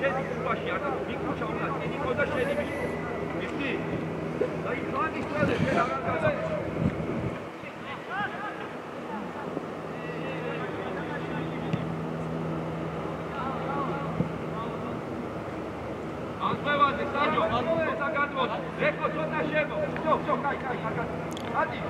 შენი გულაში არ და მიკროჩა უნდა წინიკო და შენი მიშკო. იცი? აი ხანის წელზე შენ აღარ გასაგებ. Azbevazde, Sadio, azbevazde gadvod. Reko, cota šemo. Čo, kaj, Adi.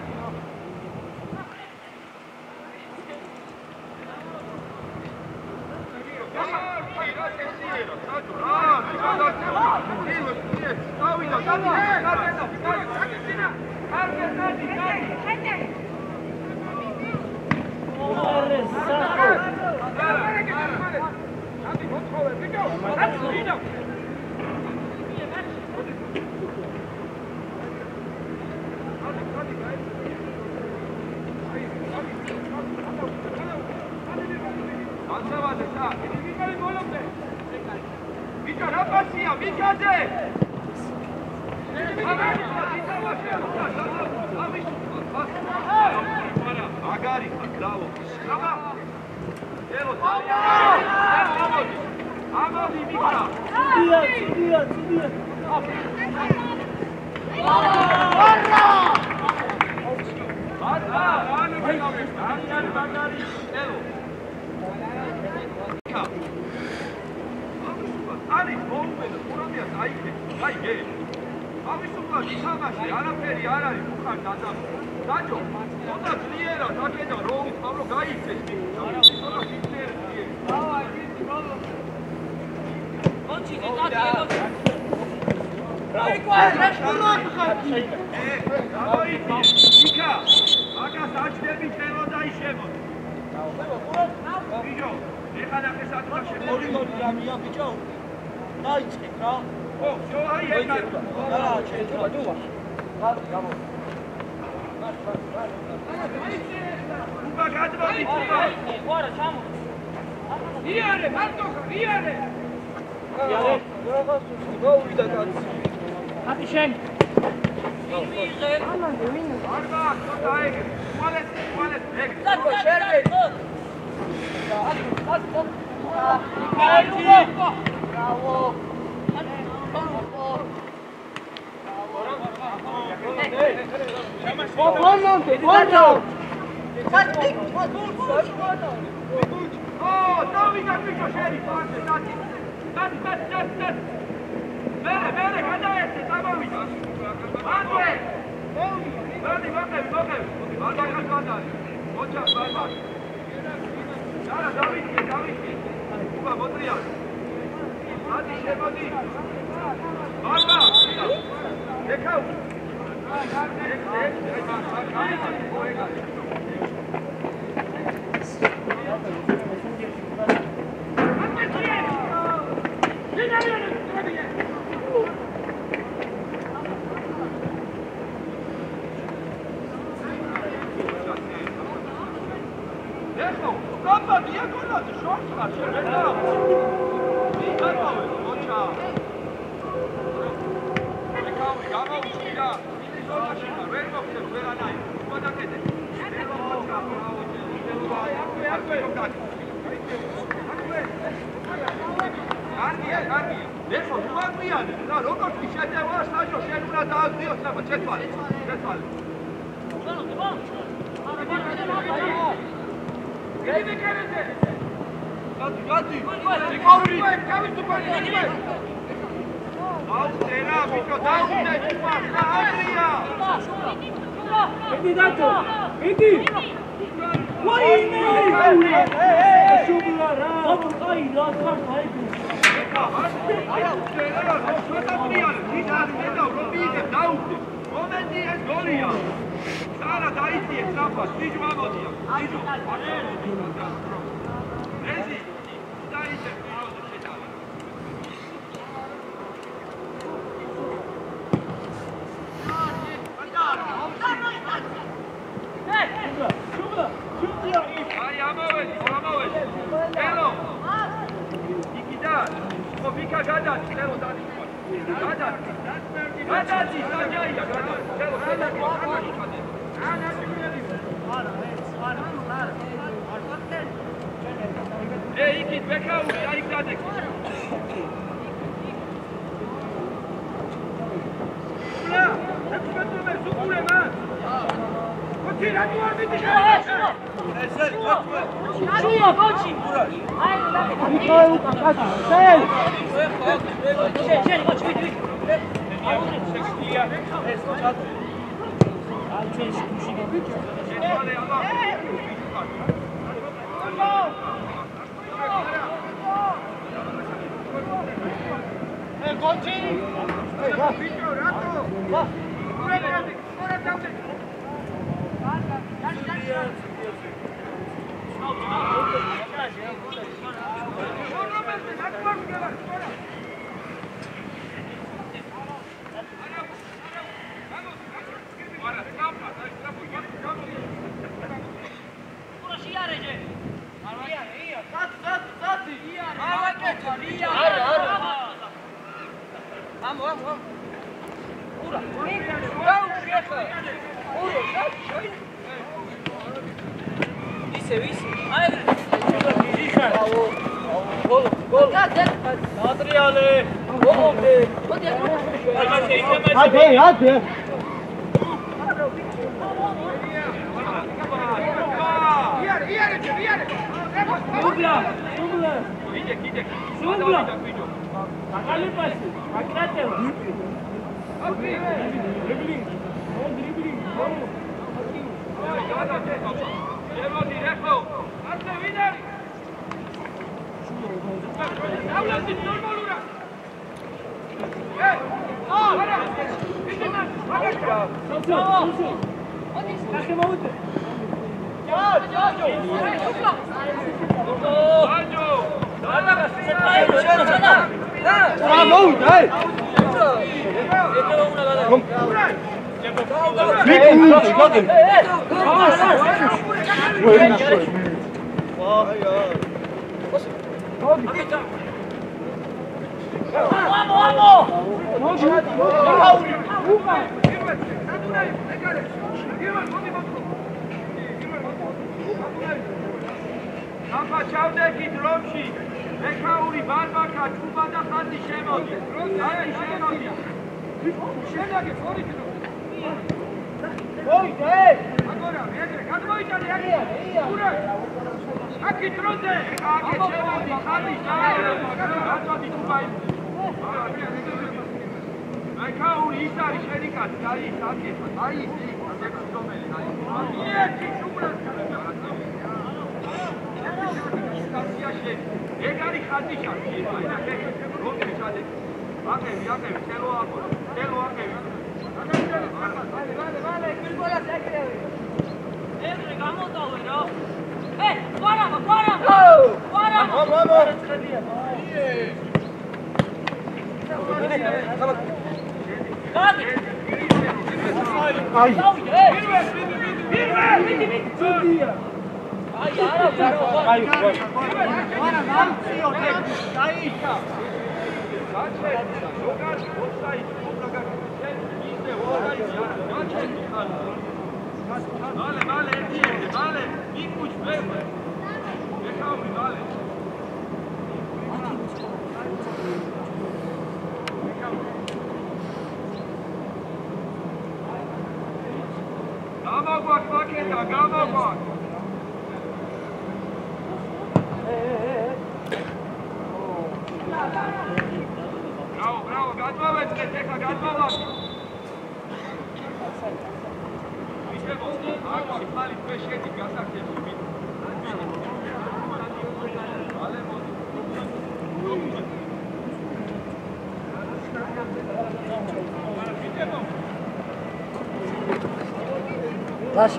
Lash,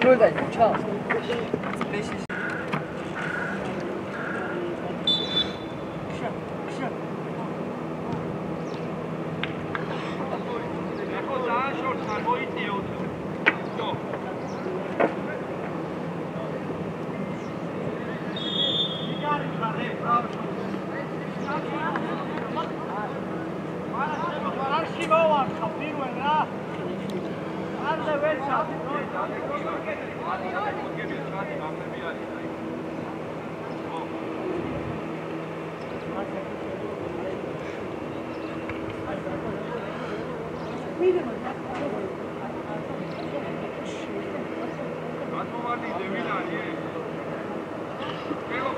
good day, Charles. გამოვარდიდე, ვინ არის?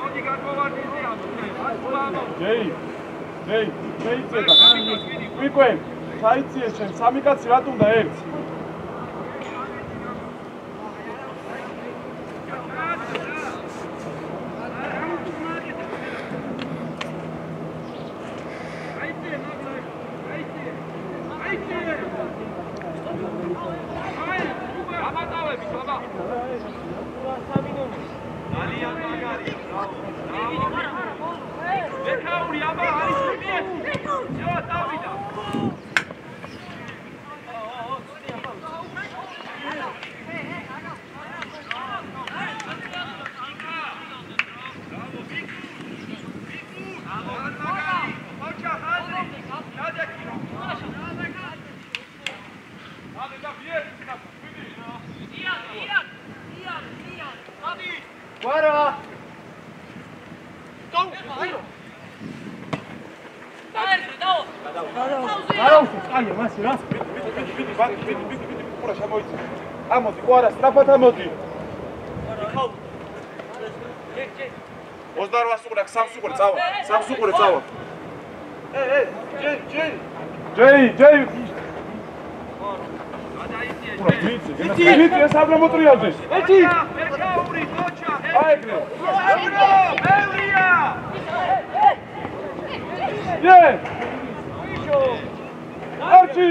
მოდი გამოვარდიდე, ამო. ჯეი, ვიკვე, საიციე შენ, სამი კაცი რატ უნდა ერთს? ამოდი, ყარა, სწრაფად ამოდი. 28 უყურე, 3 უყურე, წავა. 3 უყურე, წავა. ჯეი. იცი, ეს აბრა მოტრიალდეს. ერთი. მერკაური, გოჩა. აიგრე. ევრია. ვიშო. არჩი.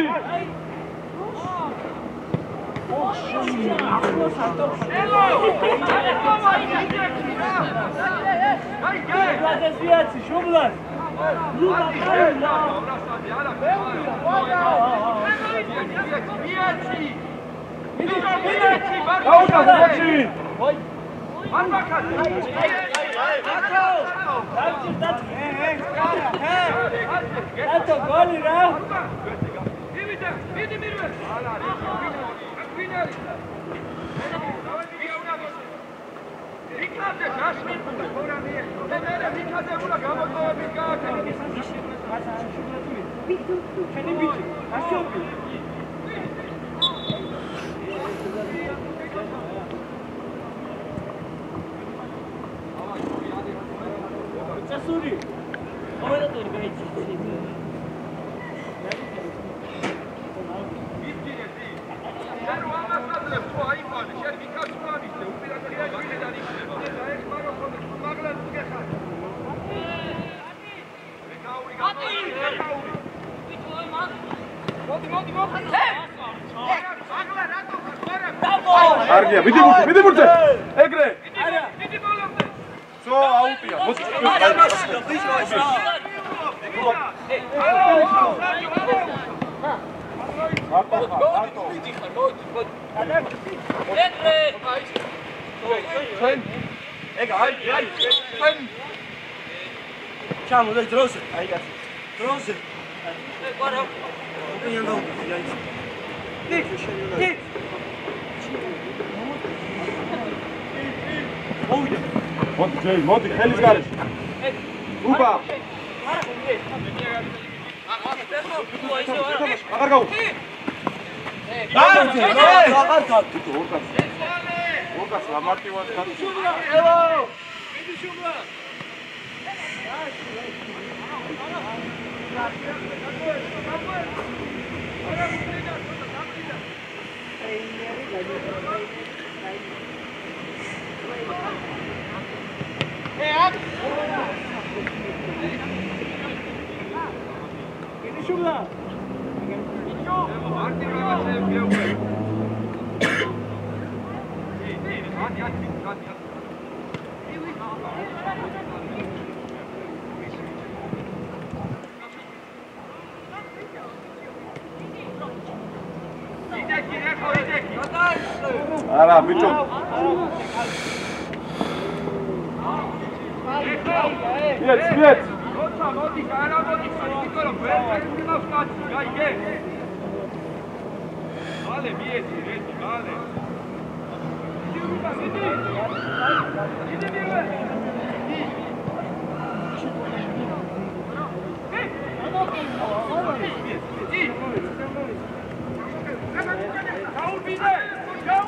Argia, vidi burte. Egre. So autija. Čamo, daj, droze. Droze. Მოდი ჯეი, მოდი ხელის გარეშე. უბა. აღარ გაუ. აღარ გაუ. ორკაც ამარტივად გაჩვენა. ელო. მიდი შუბლა. Ara, bicho. Biec. Modi, cara, modi, piccolo, prima scazzo, dai, che. Vale, bieci, vale. Ciao,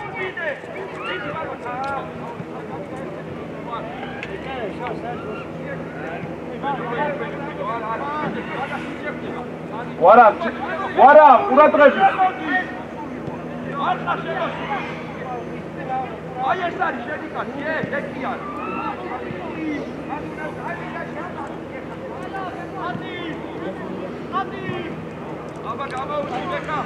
ვარა, ყურადღები. აი ეს არის შედიკაცი, ეკი არის. აბა გამოუჩი ბეკა.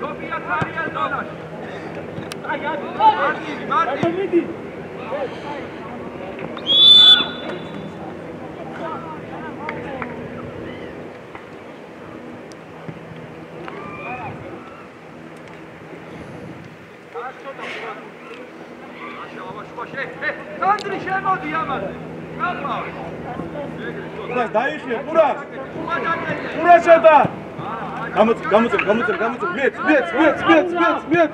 გოფია თარია ზონაში. მარტი. Andri შემოდი ამაზე. გახავ. ყურას დაიხიე, ყურას. ყურას შედა. გამოწევ. მიეც.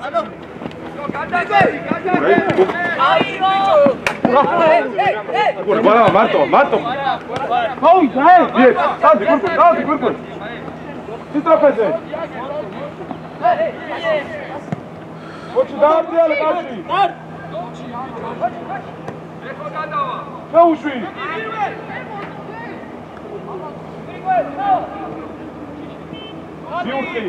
გადაგერი. ყურა, მარტო. ხოი, მიეც. დავდი გურკულ. ციტროფეზე. ოჩი დაარდიალე კაცი. ეხო გადავა. შეუშვი. სიურტი.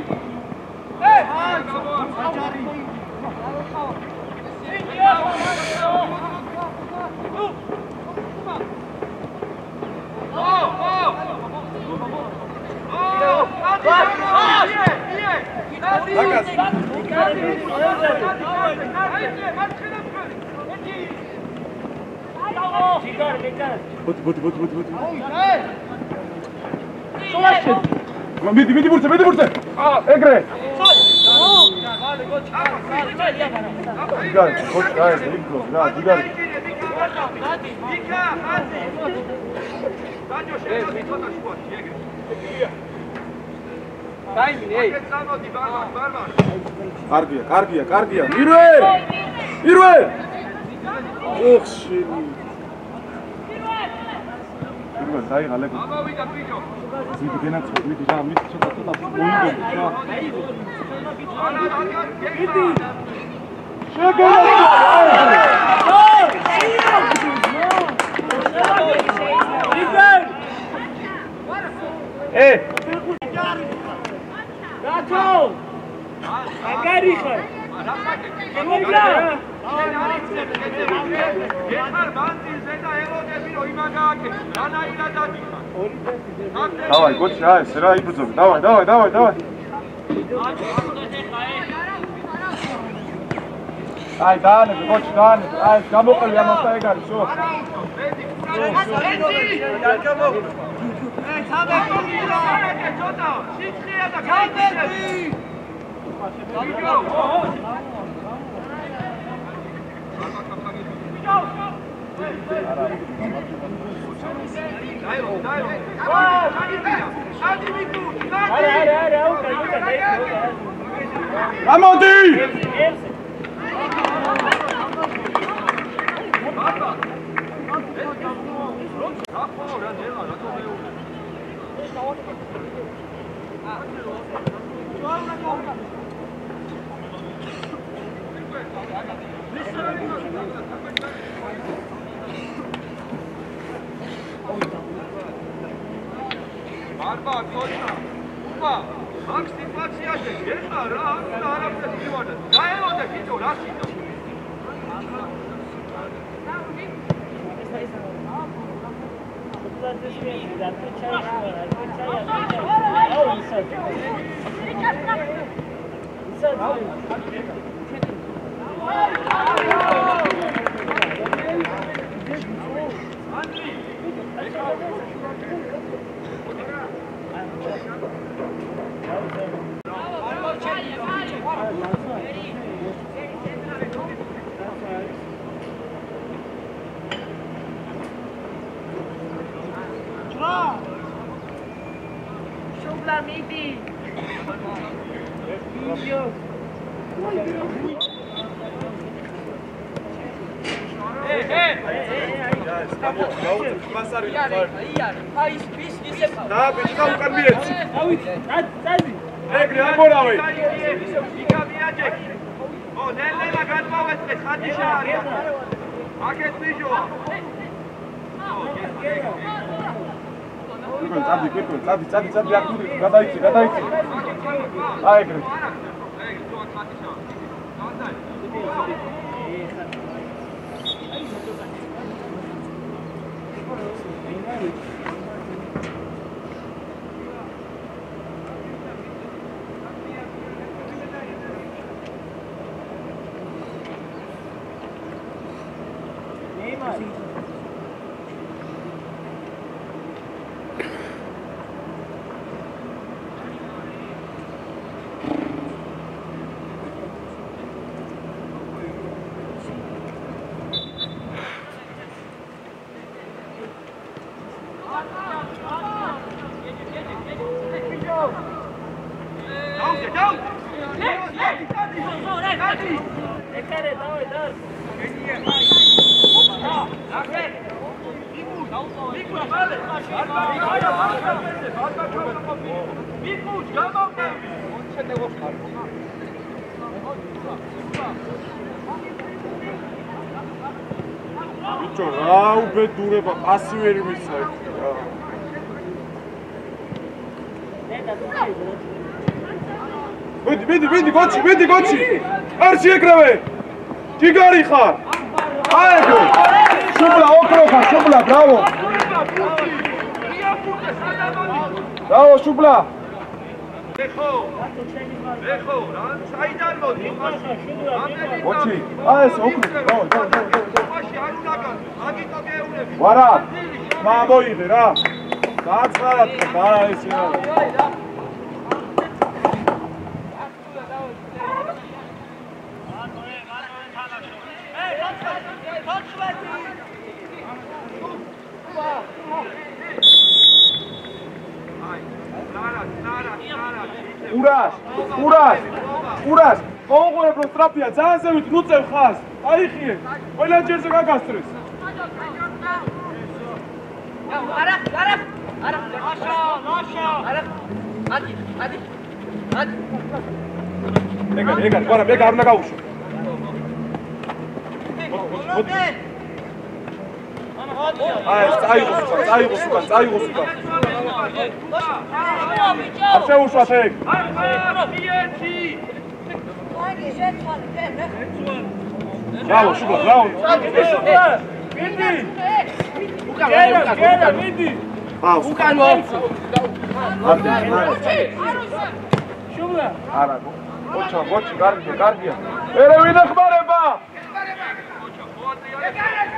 ბოთი. მიდი ბურთე. ეგრე. გიგარი, ხოჭ, აი, იგო, რა, გიგარი. დიკა, ხაზი. დაჯო შეძო ცოტა შუაში, ეგრე. დაიმინე, ეი. წამოდი, ბარბარ. კარგია. ირვე. ოხში. ირვე, დაიღალე. ამოვიდა ბიჭო. მიდი გენაცო, მიდი რა, მიდი ცოტა მოიგო რა. მიდი. Давай, გოჩი, აი, რა იბრძოლე. Давай. აი, დაანებე, გოჩი, დაანებე. აი, გამოყევი ამასთან ეგ არის, შო. Ramondi! Barbar, koçna. Upa. Bak situasyada gelme ra, arabada diyordu. Gayet o da gidiyor, aslında. Amici! Video! Hey! ეგრე ამორავე. იგა მიაჯექი. ო, ნელ-ნელა გადმოვეწყე, ხატიში არის. აქეთ მიჟოა. წადი, გადაიცი. აი ეგრე. ბიჭო, რა უბედურება, პასი ვერ მისცა ეს რა. მიდი, გოჩი. არ შეეკრავე. ჯიგარი ხარ. აი ეგრე. შუბლა, ოქროხა, შუბლა, ბრავო. ბრავო, შუბლა. ეხო, რა საიდან მოდი? გოჩი, აი ეს ოქრო, ბრავო, მაშინ არ უნდა გან, აგიტო გეუნები. ვარა, მოიღე რა. გააცხარათ, რა ეს რა. ურას, მოუღურებ რომ სტრაფია, ძალიან ზევით ნუწევ ხას. აიხიე, ყველა ჯერზე გაგასწრეს. არა. ეგარი, ვარა, მე არ უნდა გავუშვო. აი, წაიღოს უკან. არ შეუშვათ ეგ. ბრავო, შუბლა, ბრავო. მიდი. მიდი. უკან მოვწო. შუბლა. არა, გოჩი, კარგია. ერე ვინ ეხმარება?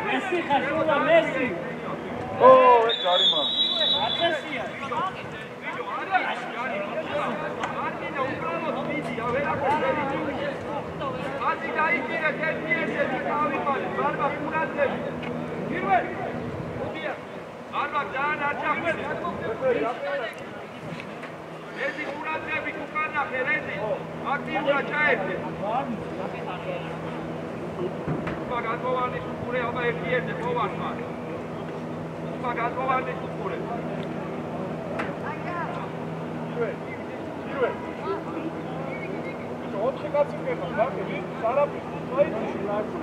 მესი ხარ, შუბლა, მესი. ო, ეს ჯარიმა. აცესია. აზი დაიჭირე თეთრიესები გავიყალე, ბარბა ყურადღები. პირველი. უდია. ბარბა ძალიან არ ჩახვიდე. ეზი ყურადღები უკანახე რეზი. აქტიურად ჩაერთე. მაგათოვანი სუქურე აბა ერთიერთე მოვარმა. მაგათოვანი სუქურე. პირველი. 4 კაცი ხება, რა, სარაფის საიტში რა აქვს.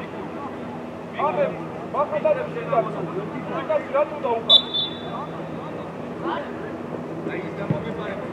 აბე, მახადარებს შედაცო. 4 კაცი რა თუნდა უკან. აი ის გამოგებარება.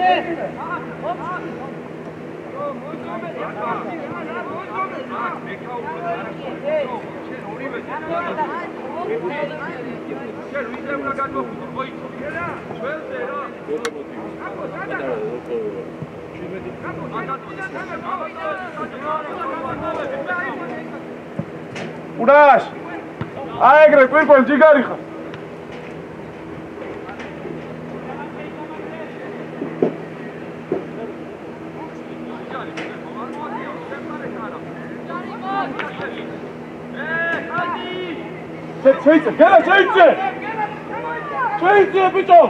Hey, შენ ვინდა უნდა გადმოხვიდო, მოიწო. რა, ჩვენზე რა. ურაშ! აეგრე კვირკველ ჯიგარი ხარ. შეიცე, გელა შეიცე! შეიცე ბიჭო!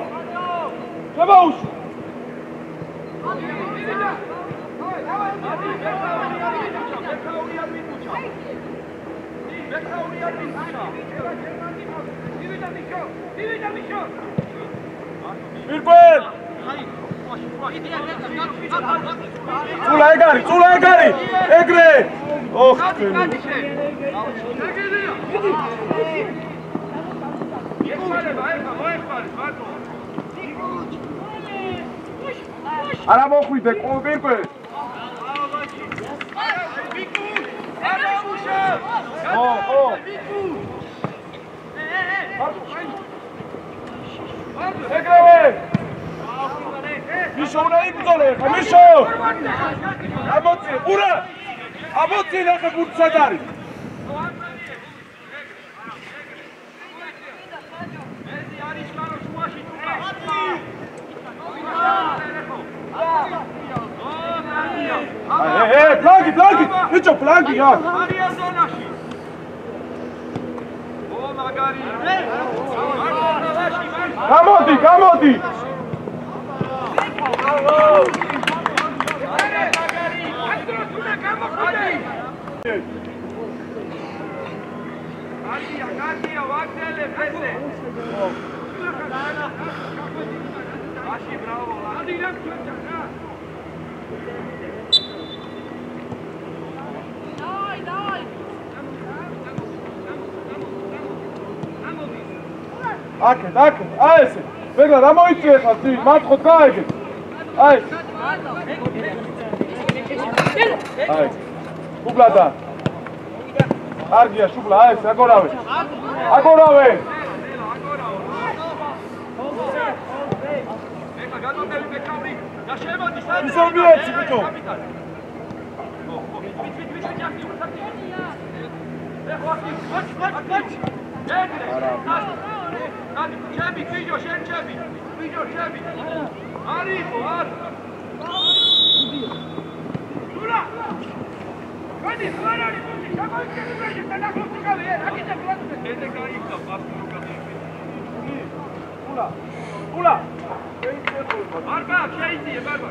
შევაუშვი! კვირკველ! წულა ეგარი! ეგრე! ოხ! არა მოხვიდე კვირკველ! ეგრევე! მიშო უნდა იბრძოლე ხა მიშო! ამოწი! ურა! ამოწი ნახე ბურთს სად არის? ფლანგი! ბიჭო ფლანგი აქ! არია ზონაში! ო მაგარი! გამოდი! Კარგია, ვაგზელებ ესე. აში, ბრავო. ადი რა თქვენთან რა. დაი. აკეთ, აი ესე. ვეგა რა მოიწიე ხარ ძი, მათხოთ გაიგეთ. აი. აი. უბლადა. კარგია, შუბლა, აი ეს აგორავე. ეხლა გადმოდელი მეკავრი. და შემოდი, სად? ისე მიეცი, ბიჭო. ჩემი ვიდეო შენ ჩემი არისო არ სულა გადი ხარარი გუნდი გამოიქცე და დაგლოცი გავე აკეთე გლოცე ესე გაიქცა პასურო გადი სულა მარბა შეიძლება მარბა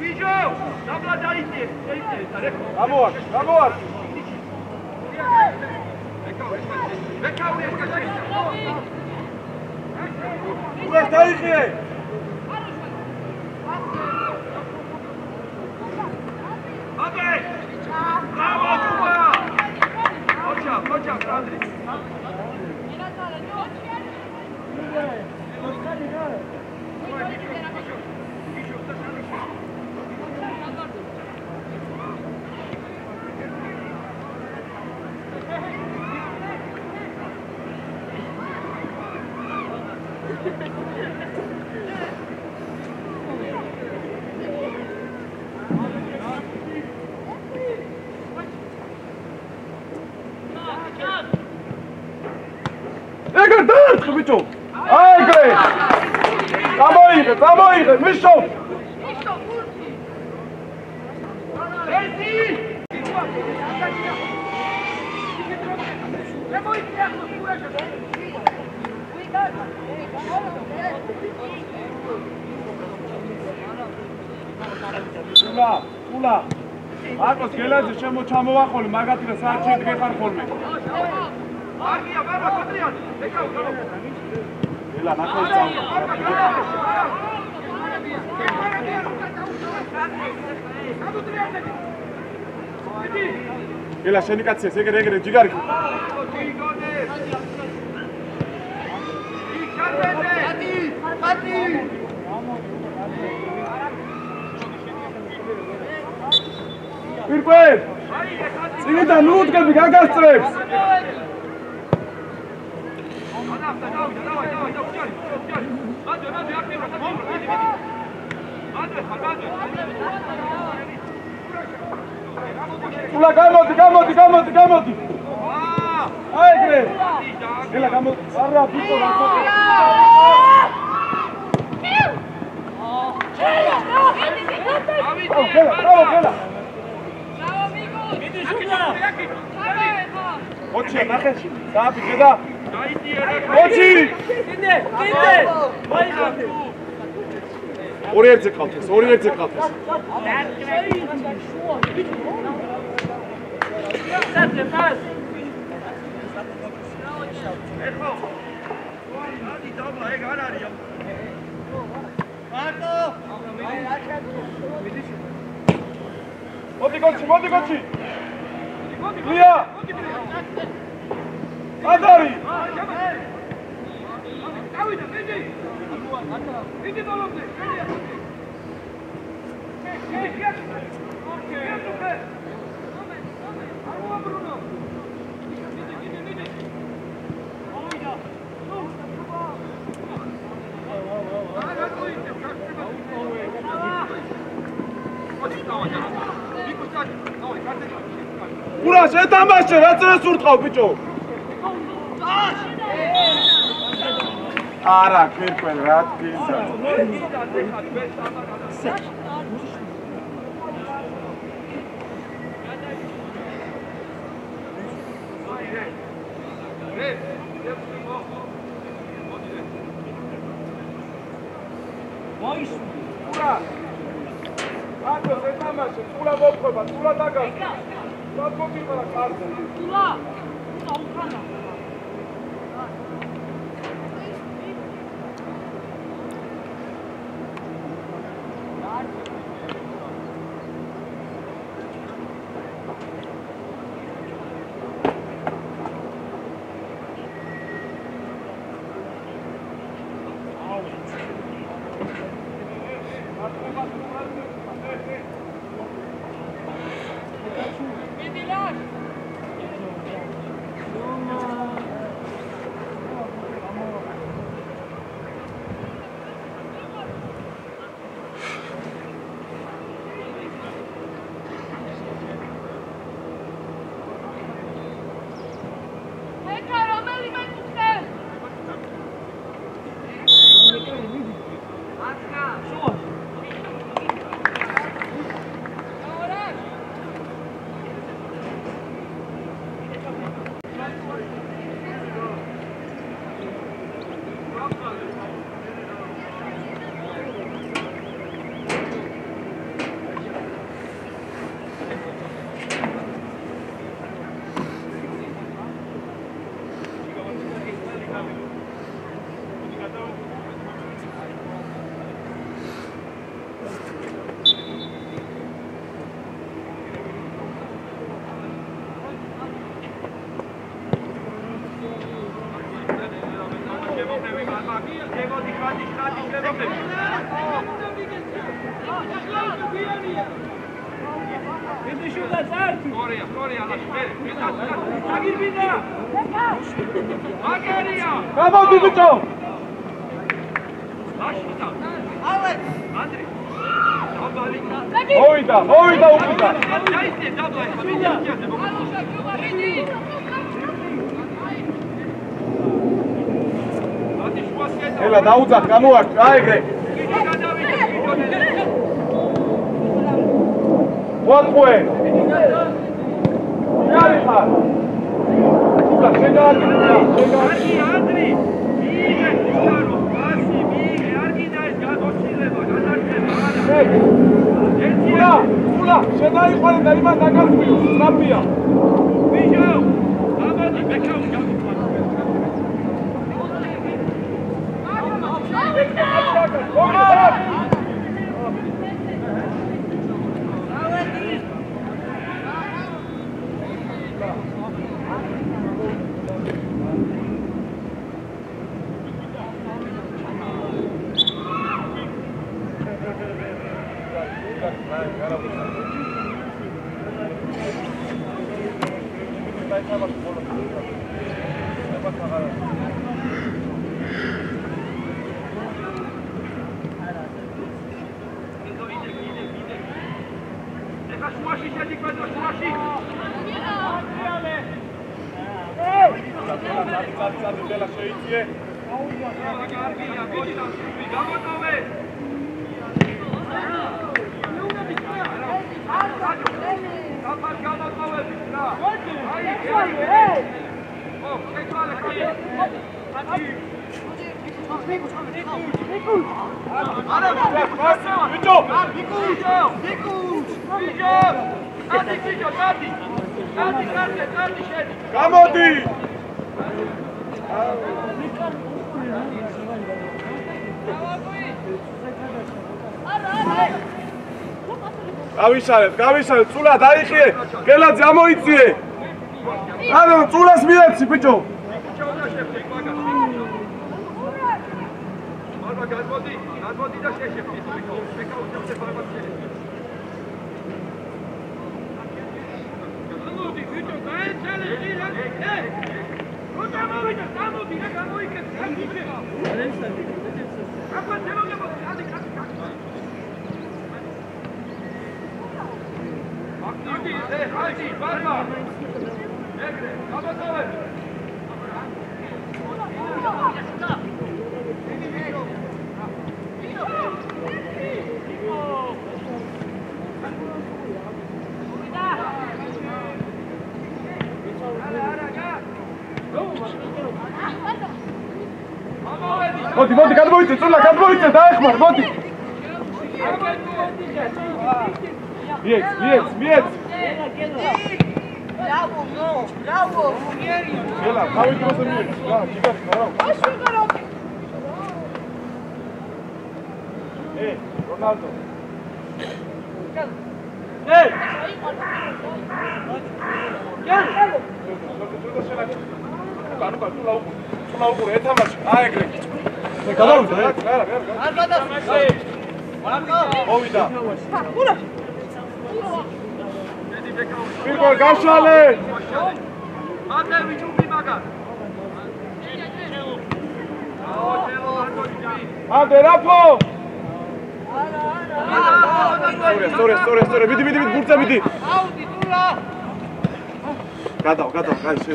ვიდეო დაბლა დაიწე შეიძლება რეკო გამოარ მეკავრი ურას დაიხიე აბე ბრავო თუმა ოჩა ბრანდრი ეგრე დაარწმ ბიჭო აი ეგრე გამოიღე მიშო სულა აკოს გელაძე შემოჩამოვახოლე მაგათი რა საათში დგეხარ ხოლმე არია ბაბა კოტრიანი ეკავ ელა ნახე წავ ელა შენი კაცია ეგრე ჯიგარი ხატი კვირკველ წინიდან ნუდგები გაგასწრებს. Ula გამოდი. აი ეგრე. ელა გამოდი. არა ბიტო გამოდი. გელა. ოჩი ნახეში. დააფიქრე და. ოჩი. კიდე. ორი ერთზე ყავთეს. ეხო. ადი დაბლა ეგ არ არის. მოდი გოჩი. ლია. ადარი. დავიდა, მიდი. მიდი ბოლომდე. ურა შეთამაშე რაც რას ურტყავ ბიჭო არა ქერქვენ რა თქისა ურა აკო შეთამაშე თულა მოფხება თულა დაგასვა Какой была карта? Тула. Ухана. Გამოდი ბიჭო მოვიდა უკიდა ელა დაუძახ გამოართვა აი ეგრე ვატყუე იარი ხარ ულა შეგადი ანდრი მიგე ისარო ასი მიგე არ გინდა ეს გადოსილება გადარჩება ულა შედაიყვანე და იმან დაგასვიო სტრაფია ბიჭო ამადი ბექაუ გამოდი! გავისალებ, წულა დაიხიე, გელაძე ამოიწიე. ანუ წულას მიეცი, ბიჭო. გადმოდი და შეშეფი, შეკაუჩებდე ფარმაციაში. გამოდი, ბიჭო, გაეჩალე რა. რო გამოვიდა, გამოდი რა გამოიკეთე, გამიგება. აბა შემოგებო, ადი. Haydi, barma. Egre, kapatalım. მოდი, გადმოიწე, წულა, გადმოიწე, დაეხმარ, მოდი. მიეც. Bravo! გელა, თავი დროზე მიეც. რა, ჯიგარი ხარ? რონალდო. წულა უყურე, ეთამაში. ეგრე. გადავიდა. არ გადასვლა. მოვიდა. პირველ გაშალე. ანდე ვიჭუბი მაგარ. ანდე რაფო. სწორე, მიდი, ბურთზე მიდი. აუდი, თულა. გადავა, აი, შე.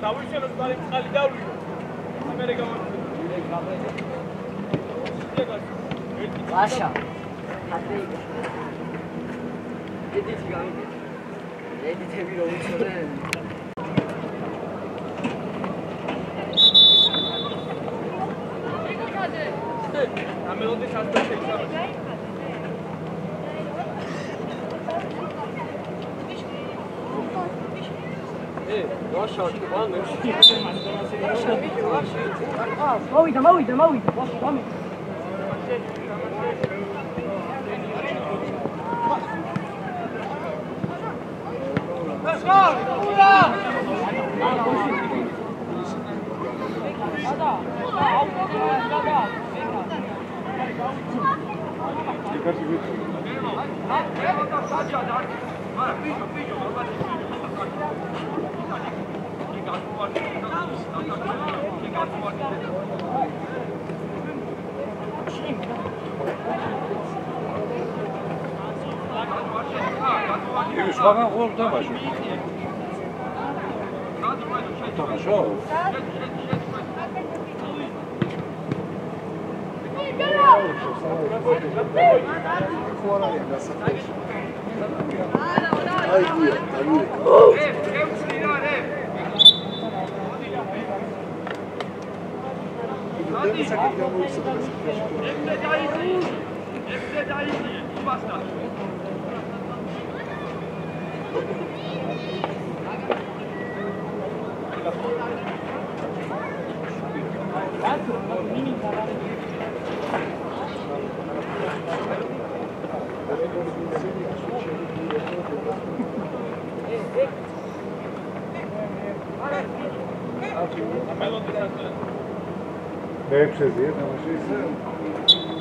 დავიშენოთ ბალი ხალი დავლიდო. ამერე გამოვიდა. ვაშა. ედიტი გამიგე. ედიტები რომ უწოდენ. ამელოდი სასტო შეიძლება. ვაშა, მოვიდა. შუაგან ყოლ თამაშო. თამაშო. მეექვსეზეა თამაში.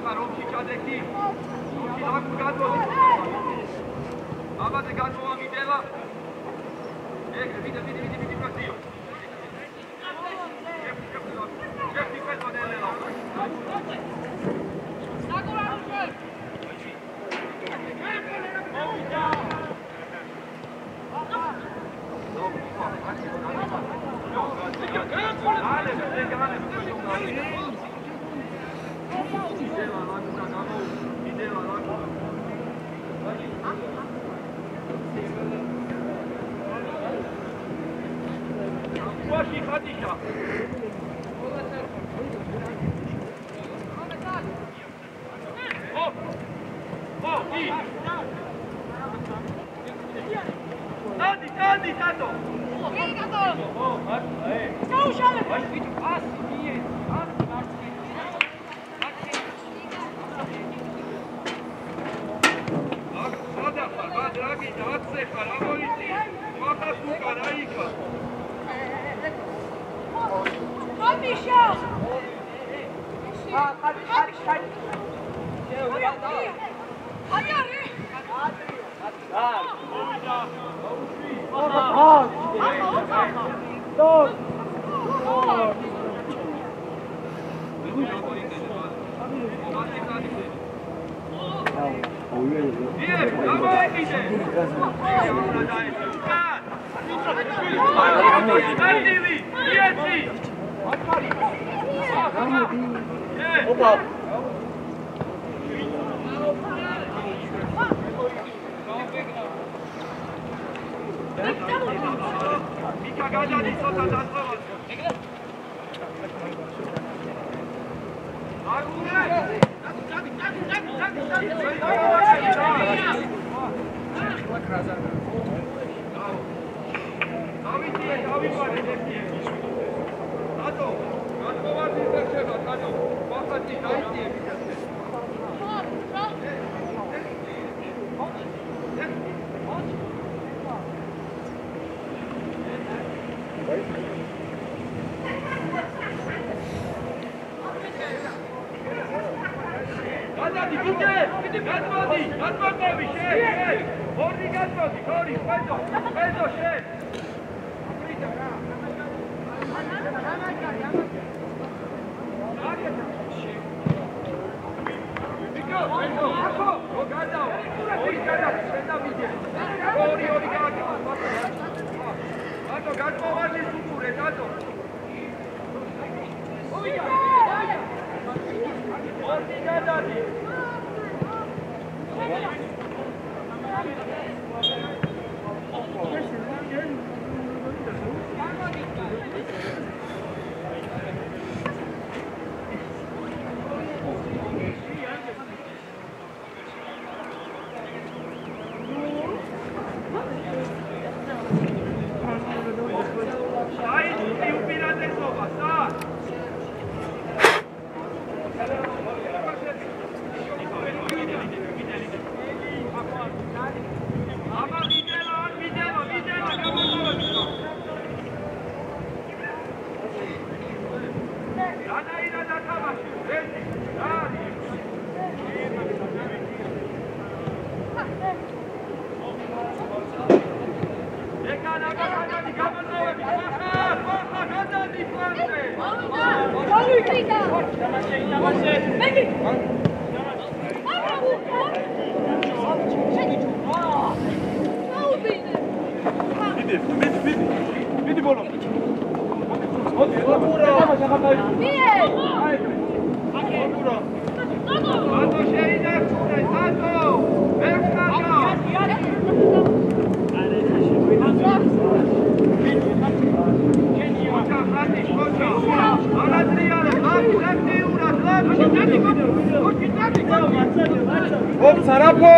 ხარ რომში ჩადექი რომში ლაგურ გადმოდი ამაზე გადმოვამიდება ეგ ვიდე პროციო ჯეფი ფესონელელა Uași Khadija. Adi, tato. Vieni tato. Ciao, Shale. Sada, dragi, atse, haramoiti. Maka suka, raika. Come, Michel. Mika gadani sota dazvovat. Vidi bolom. Tato sheide kune, tato! Hop, Sarapo!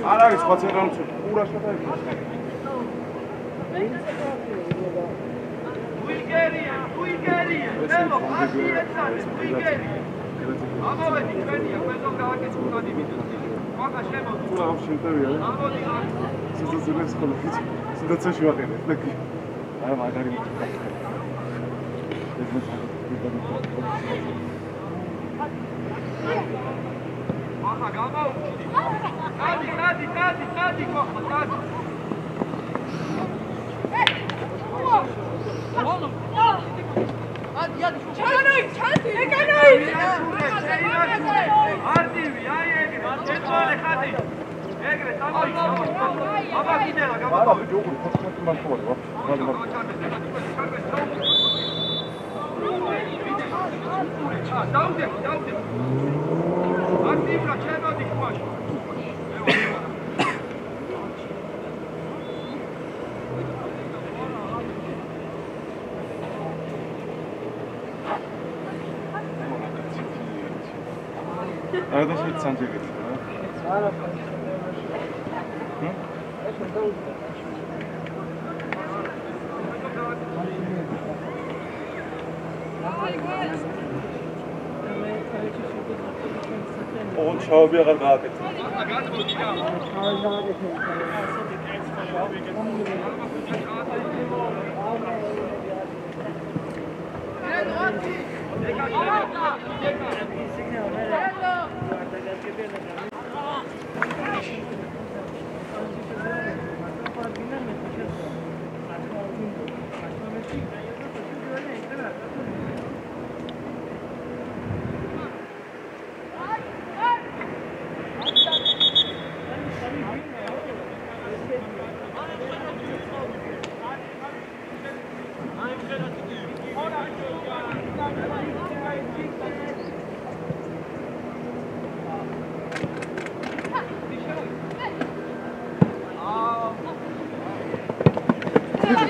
არ არის სხვა ცერანუცი პურა შეტაიბა უიგერია ნემო ასი ეცადე უიგერია ამოვედი ჩვენია ყველგან გავაკეთებულა იმით ხახა შემოდი პურა ამ შემტევია ამოდი სიცოცხლეს ხოლმე სიცოცხლეში ვაყენებ ლეკი არა მაგარი ხახა გამოვიდი დადი ხახა დადი არტივი აი ეგრე ეწვალე ხადი ეგრე სამოიქ აბა კიდელა გამოვიდი არა ჯოღური ფოთქო მართოა დაუდე არტივრა ჩემოდი ქვაში არა და შეიძლება სამჯერით არა ოღონდ შავები აღარ გააკეთე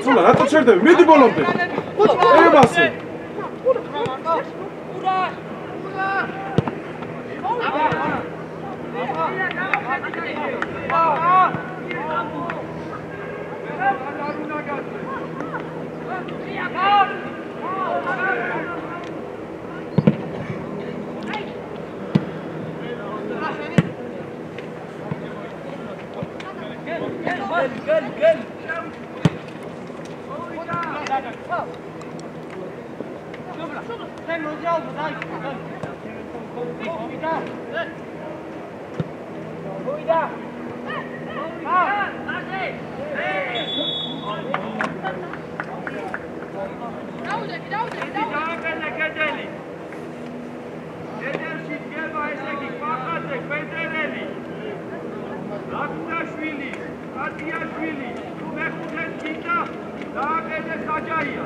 სულა რატო ჩერდები? მიდი ბოლომდე. ებასე. Gel. Sen hoca ol bu da. Sacaia.